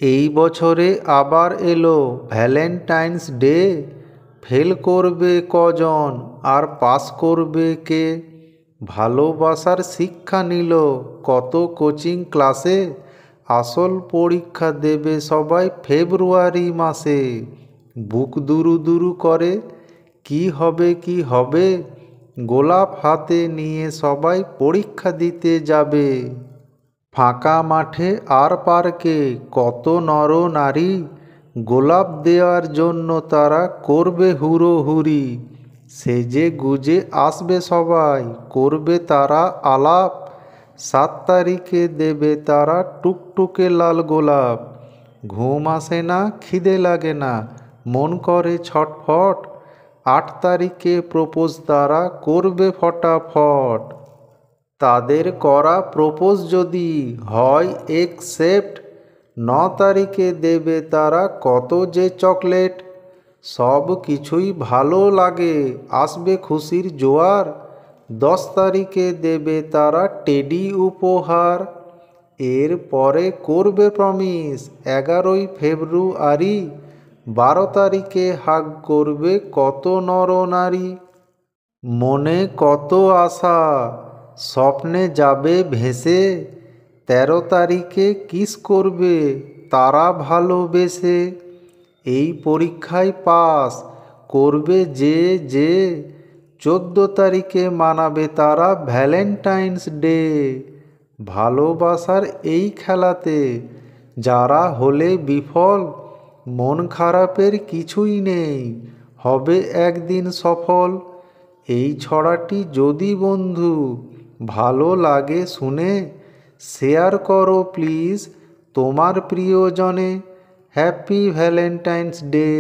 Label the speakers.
Speaker 1: এই বছরে আবার এলো ভ্যালেন্টাইন্স ডে। ফেল করবে কজন আর পাস করবে কে? ভালোবাসার শিক্ষা নিল কত কোচিং ক্লাসে। আসল পরীক্ষা দেবে সবাই ফেব্রুয়ারি মাসে। বুক দুরু দুরু করে কি হবে কি হবে। গোলাপ হাতে নিয়ে সবাই পরীক্ষা দিতে যাবে। ফাঁকা মাঠে আর পার্কে কত নর নারী। গোলাপ দেওয়ার জন্য তারা করবে হুড়োহুড়ি। সেজে গুজে আসবে সবাই, করবে তারা আলাপ। 7 তারিখে দেবে তারা টুকটুকে লাল গোলাপ। ঘুম আসে না, খিদে লাগে না, মন করে ছটফট। 8 তারিখে প্রপোজ তারা করবে ফটাফট। তাদের করা প্রপোজ যদি হয় একসেপ্ট, 9 তারিখে দেবে তারা কত যে চকলেট। সব কিছুই ভালো লাগে, আসবে খুশির জোয়ার। 10 তারিখে দেবে তারা টেডি উপহার। এর পরে করবে প্রমিস 11ই ফেব্রুয়ারি। 12 তারিখে হাগ করবে কত নরনারী। মনে কত আশা, স্বপ্নে যাবে ভেসে। 13 তারিখে কিস করবে তারা ভালোবেসে। এই পরীক্ষায় পাস করবে যে যে, 14 তারিখে মানাবে তারা ভ্যালেন্টাইন্স ডে। ভালোবাসার এই খেলাতে যারা হলে বিফল, মন খারাপের কিছুই নেই, হবে একদিন সফল। এই ছড়াটি যদি বন্ধু ভালো লাগে শুনে, শেয়ার করো প্লিজ তোমার প্রিয়জনে। Happy Valentine's day.